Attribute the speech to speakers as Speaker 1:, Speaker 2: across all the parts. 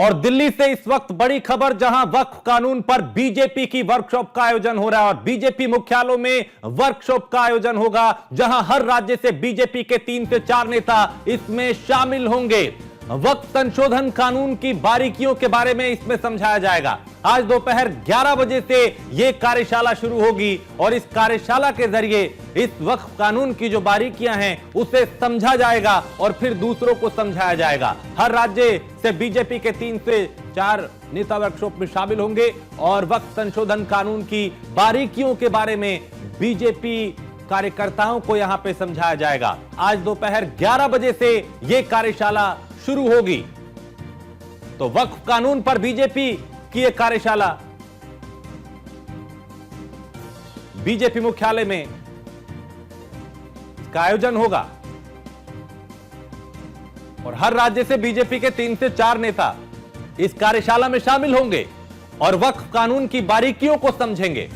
Speaker 1: और दिल्ली से इस वक्त बड़ी खबर, जहां वक्फ कानून पर बीजेपी की वर्कशॉप का आयोजन हो रहा है और बीजेपी मुख्यालयों में वर्कशॉप का आयोजन होगा, जहां हर राज्य से बीजेपी के 3 से 4 नेता इसमें शामिल होंगे। वक्फ संशोधन कानून की बारीकियों के बारे में इसमें समझाया जाएगा। आज दोपहर 11 बजे से यह कार्यशाला शुरू होगी और इस कार्यशाला के जरिए इस वक्फ कानून की जो बारीकियां हैं उसे समझा जाएगा और फिर दूसरों को समझाया जाएगा। हर राज्य से बीजेपी के 3 से 4 नेता वर्कशॉप में शामिल होंगे और वक्फ संशोधन कानून की बारीकियों के बारे में बीजेपी कार्यकर्ताओं को यहां पे समझाया जाएगा। आज दोपहर 11 बजे से यह कार्यशाला शुरू होगी। तो वक्फ कानून पर बीजेपी की यह कार्यशाला बीजेपी मुख्यालय में इसका आयोजन होगा और हर राज्य से बीजेपी के 3 से 4 नेता इस कार्यशाला में शामिल होंगे और वक्फ कानून की बारीकियों को समझेंगे।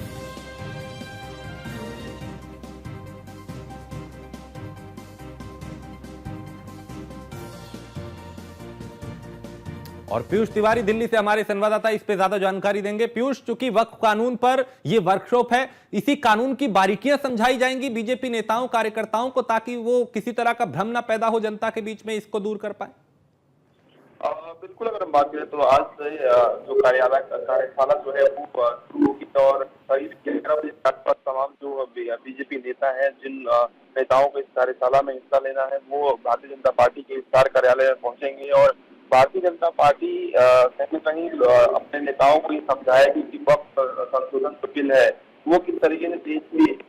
Speaker 1: और पीयूष तिवारी दिल्ली से हमारे संवाददाता इस पे ज्यादा जानकारी देंगे। पीयूष, चूंकि वक्फ कानून पर यह वर्कशॉप है, इसी कानून की बारीकियां समझाई जाएंगी बीजेपी नेताओं कार्यकर्ताओं को, ताकि वो किसी तरह का भ्रम ना पैदा हो जनता के बीच में, इसको दूर कर पाए।
Speaker 2: बिल्कुल, अगर हम बात करें तो आज से जो कार्यशाला जो है वो शुरू होगी और करीब 11 बजे तक तमाम जो बीजेपी नेता हैं, जिन नेताओं को इस कार्यशाला में हिस्सा लेना है, वो भारतीय जनता पार्टी के विस्तार कार्यालय में पहुंचेंगे और भारतीय जनता पार्टी कहीं न कहीं अपने नेताओं को ये समझाएगी कि वक्फ संशोधन जो बिल है वो किस तरीके से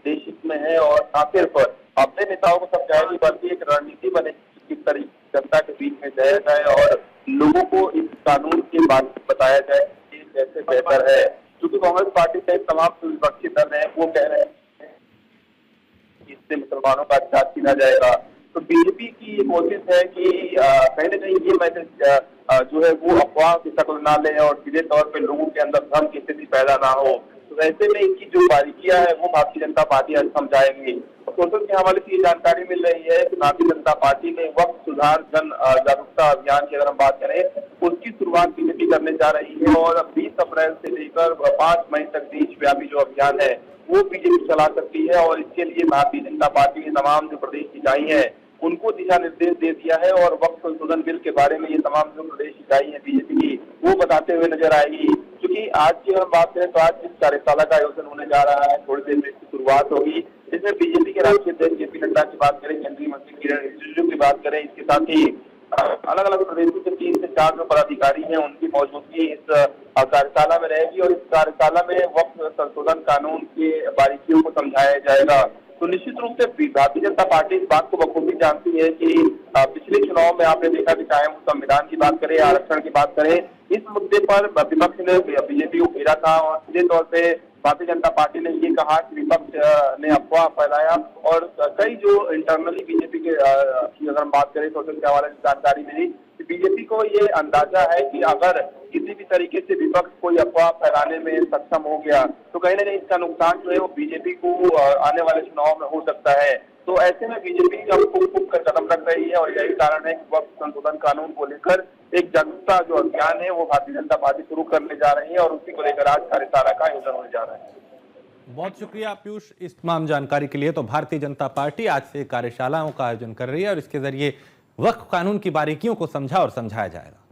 Speaker 2: देश हित में है और ना सिर्फ अपने नेताओं को समझाएगी बल्कि एक रणनीति बनेगी किस तरीके जनता के बीच में जाया जाए और लोगों को इस कानून के बारे में बताया जाए कि कैसे बेहतर है। क्योंकि कांग्रेस पार्टी से तमाम विपक्षी दल है वो कह रहे हैं कि इससे मुसलमानों का अधिकार छीना जाएगा। तो बीजेपी की कोशिश है कि कहीं न कहीं ये मैसेज जो है वो अफवाह की शक्ल ना ले और सीधे तौर पे लोगों के अंदर भ्रम की स्थिति पैदा ना हो। तो ऐसे में इनकी जो बारीकियां है वो भारतीय जनता पार्टी आज समझाएंगी। सोशल के हवाले से ये जानकारी मिल रही है कि भारतीय जनता पार्टी ने वक्फ सुधार जन जागरूकता अभियान की अगर हम बात करें, उसकी शुरुआत बीजेपी करने जा रही है और 20 अप्रैल से लेकर 5 मई तक देशव्यापी जो अभियान है वो बीजेपी चला सकती है और इसके लिए भारतीय जनता पार्टी की तमाम जो प्रदेश इकाई है उनको दिशा निर्देश दे दिया है और वक्फ संशोधन बिल के बारे में ये तमाम जो प्रदेश इकाई है बीजेपी की वो बताते हुए नजर आएगी। क्योंकि आज की अगर बात करें तो आज इस कार्यशाला का आयोजन होने जा रहा है, थोड़ी देर में इसकी शुरुआत होगी। इसमें बीजेपी के राष्ट्रीय अध्यक्ष जेपी नड्डा की बात करें, केंद्रीय मंत्री किरण रिजिजू की बात करें, इसके साथ ही अलग अलग प्रदेशों के 3 से 4 जो पदाधिकारी हैं उनकी मौजूदगी इस कार्यशाला में रहेगी और इस कार्यशाला में वक्फ संशोधन कानून की बारीकियों को समझाया जाएगा। तो निश्चित रूप से भारतीय जनता पार्टी इस बात को बखूबी जानती है कि पिछले चुनाव में आपने देखा कि चाहे वो संविधान की बात करें, आरक्षण की बात करें, इस मुद्दे पर विपक्ष ने बीजेपी को घेरा था और सीधे तौर पे भारतीय जनता पार्टी ने ये कहा कि विपक्ष ने अफवाह फैलाया और कई जो इंटरनली बीजेपी के अगर हम बात करें सोशल के हवाले से जानकारी मिली कि बीजेपी को ये अंदाजा है कि अगर किसी भी तरीके से विपक्ष कोई अफवाह फैलाने में सक्षम हो गया तो कहीं ना कहीं इसका नुकसान जो है वो बीजेपी को आने वाले चुनाव में हो सकता है। तो ऐसे में बीजेपी अब फूक कर कदम रख रही है और यही कारण है कि वक्फ संशोधन कानून को लेकर एक जागरूकता जो अभियान है वो भारतीय जनता पार्टी शुरू करने जा रही है और उसी को लेकर आज कार्यशाला का आयोजन होने जा रहा है।
Speaker 1: बहुत शुक्रिया पीयूष इस तमाम जानकारी के लिए। तो भारतीय जनता पार्टी आज से कार्यशालाओं का आयोजन कर रही है और इसके जरिए वक्फ कानून की बारीकियों को समझा और समझाया जाएगा।